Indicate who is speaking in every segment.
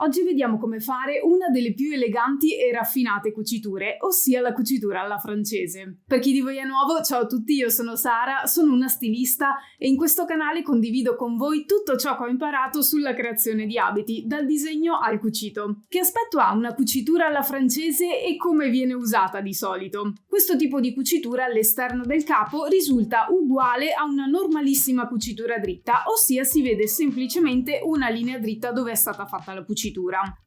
Speaker 1: Oggi vediamo come fare una delle più eleganti e raffinate cuciture, ossia la cucitura alla francese. Per chi di voi è nuovo, ciao a tutti, io sono Sara, sono una stilista e in questo canale condivido con voi tutto ciò che ho imparato sulla creazione di abiti, dal disegno al cucito. Che aspetto ha una cucitura alla francese e come viene usata di solito? Questo tipo di cucitura all'esterno del capo risulta uguale a una normalissima cucitura dritta, ossia si vede semplicemente una linea dritta dove è stata fatta la cucitura.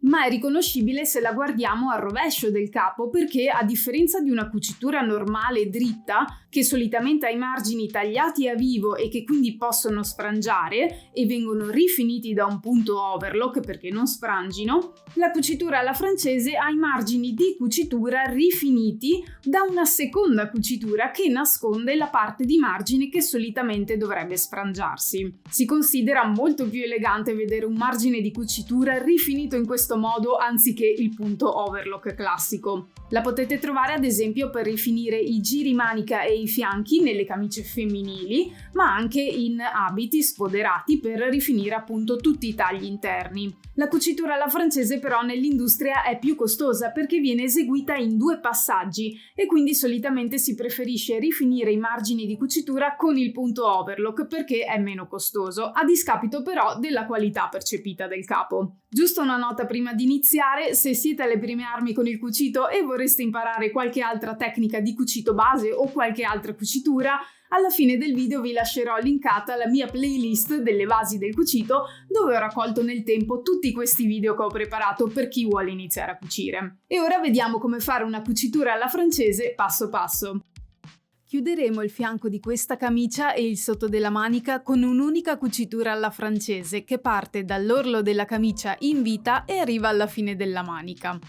Speaker 1: Ma è riconoscibile se la guardiamo al rovescio del capo perché, a differenza di una cucitura normale dritta, che solitamente ha i margini tagliati a vivo e che quindi possono sfrangiare e vengono rifiniti da un punto overlock perché non sfrangino, la cucitura alla francese ha i margini di cucitura rifiniti da una seconda cucitura che nasconde la parte di margine che solitamente dovrebbe sfrangiarsi. Si considera molto più elegante vedere un margine di cucitura rifinito in questo modo anziché il punto overlock classico. La potete trovare ad esempio per rifinire i giri manica e i fianchi nelle camicie femminili, ma anche in abiti sfoderati per rifinire appunto tutti i tagli interni. La cucitura alla francese però nell'industria è più costosa perché viene eseguita in 2 passaggi e quindi solitamente si preferisce rifinire i margini di cucitura con il punto overlock perché è meno costoso, a discapito però della qualità percepita del capo. Giusto una nota prima di iniziare: se siete alle prime armi con il cucito e vorreste imparare qualche altra tecnica di cucito base o qualche altra cucitura, alla fine del video vi lascerò linkata la mia playlist delle basi del cucito, dove ho raccolto nel tempo tutti questi video che ho preparato per chi vuole iniziare a cucire. E ora vediamo come fare una cucitura alla francese passo passo. Chiuderemo il fianco di questa camicia e il sotto della manica con un'unica cucitura alla francese che parte dall'orlo della camicia in vita e arriva alla fine della manica.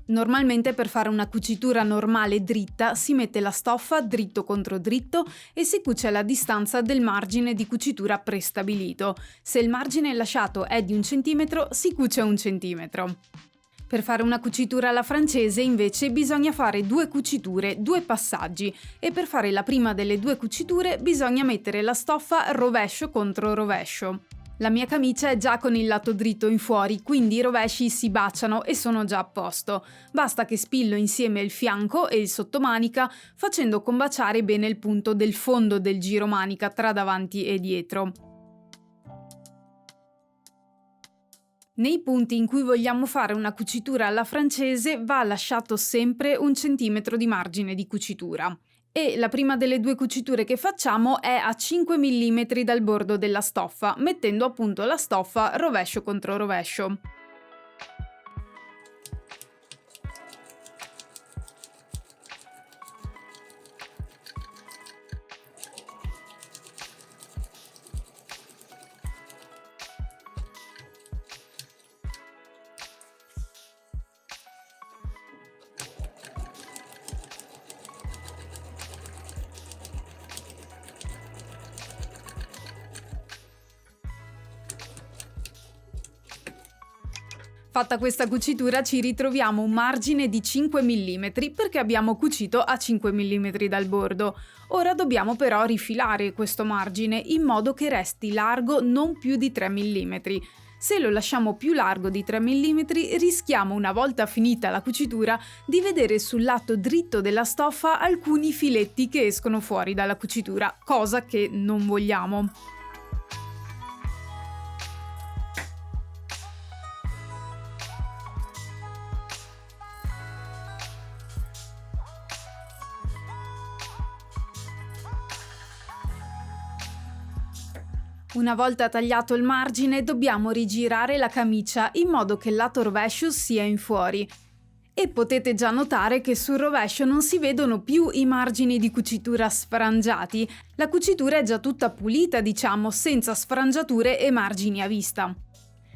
Speaker 1: Normalmente per fare una cucitura normale dritta si mette la stoffa dritto contro dritto e si cuce alla distanza del margine di cucitura prestabilito. Se il margine lasciato è di 1 centimetro, si cuce 1 centimetro. Per fare una cucitura alla francese invece bisogna fare 2 cuciture, 2 passaggi, e per fare la prima delle 2 cuciture bisogna mettere la stoffa rovescio contro rovescio. La mia camicia è già con il lato dritto in fuori, quindi i rovesci si baciano e sono già a posto. Basta che spillo insieme il fianco e il sottomanica, facendo combaciare bene il punto del fondo del giro manica tra davanti e dietro. Nei punti in cui vogliamo fare una cucitura alla francese va lasciato sempre 1 centimetro di margine di cucitura. E la prima delle 2 cuciture che facciamo è a 5 mm dal bordo della stoffa, mettendo appunto la stoffa rovescio contro rovescio. Fatta questa cucitura ci ritroviamo un margine di 5 mm perché abbiamo cucito a 5 mm dal bordo. Ora dobbiamo però rifilare questo margine in modo che resti largo non più di 3 mm. Se lo lasciamo più largo di 3 mm rischiamo, una volta finita la cucitura, di vedere sul lato dritto della stoffa alcuni filetti che escono fuori dalla cucitura, cosa che non vogliamo. Una volta tagliato il margine dobbiamo rigirare la camicia in modo che il lato rovescio sia in fuori. E potete già notare che sul rovescio non si vedono più i margini di cucitura sfrangiati. La cucitura è già tutta pulita, diciamo, senza sfrangiature e margini a vista.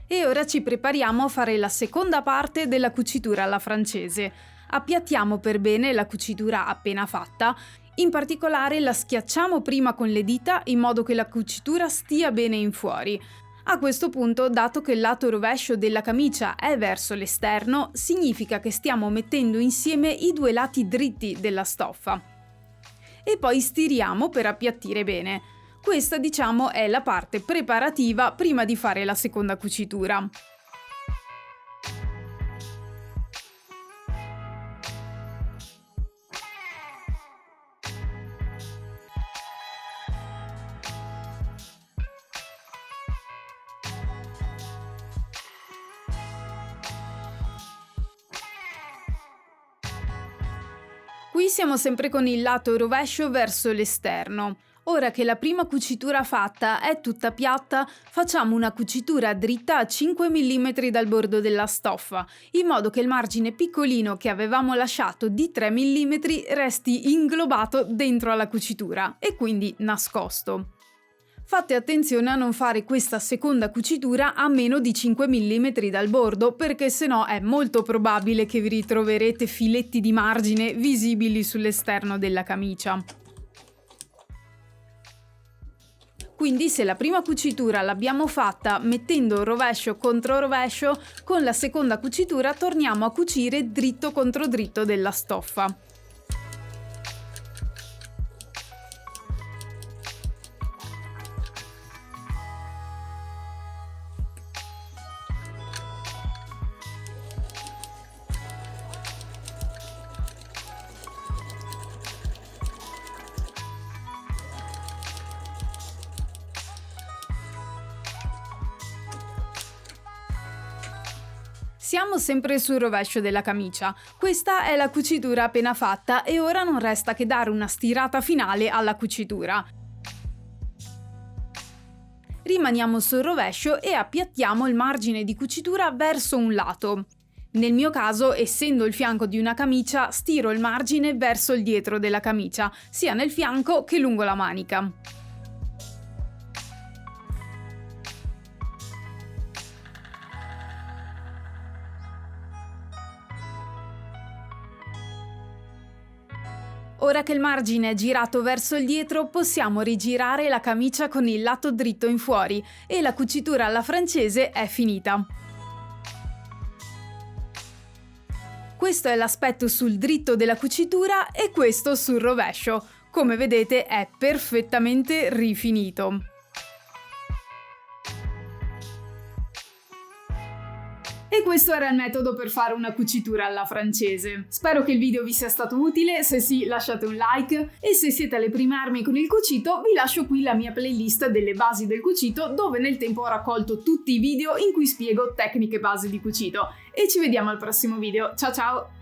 Speaker 1: E ora ci prepariamo a fare la seconda parte della cucitura alla francese. Appiattiamo per bene la cucitura appena fatta. In particolare la schiacciamo prima con le dita in modo che la cucitura stia bene in fuori. A questo punto, dato che il lato rovescio della camicia è verso l'esterno, significa che stiamo mettendo insieme i 2 lati dritti della stoffa. E poi stiriamo per appiattire bene. Questa, diciamo, è la parte preparativa prima di fare la seconda cucitura. Qui siamo sempre con il lato rovescio verso l'esterno. Ora che la prima cucitura fatta è tutta piatta, facciamo una cucitura dritta a 5 mm dal bordo della stoffa, in modo che il margine piccolino che avevamo lasciato di 3 mm resti inglobato dentro alla cucitura e quindi nascosto. Fate attenzione a non fare questa seconda cucitura a meno di 5 mm dal bordo, perché sennò è molto probabile che vi ritroverete filetti di margine visibili sull'esterno della camicia. Quindi se la prima cucitura l'abbiamo fatta mettendo rovescio contro rovescio, con la seconda cucitura torniamo a cucire dritto contro dritto della stoffa. Siamo sempre sul rovescio della camicia. Questa è la cucitura appena fatta e ora non resta che dare una stirata finale alla cucitura. Rimaniamo sul rovescio e appiattiamo il margine di cucitura verso un lato. Nel mio caso, essendo il fianco di una camicia, stiro il margine verso il dietro della camicia, sia nel fianco che lungo la manica. Ora che il margine è girato verso il dietro, possiamo rigirare la camicia con il lato dritto in fuori e la cucitura alla francese è finita. Questo è l'aspetto sul dritto della cucitura e questo sul rovescio. Come vedete è perfettamente rifinito. E questo era il metodo per fare una cucitura alla francese. Spero che il video vi sia stato utile, se sì lasciate un like e se siete alle prime armi con il cucito vi lascio qui la mia playlist delle basi del cucito dove nel tempo ho raccolto tutti i video in cui spiego tecniche base di cucito. E ci vediamo al prossimo video, ciao ciao!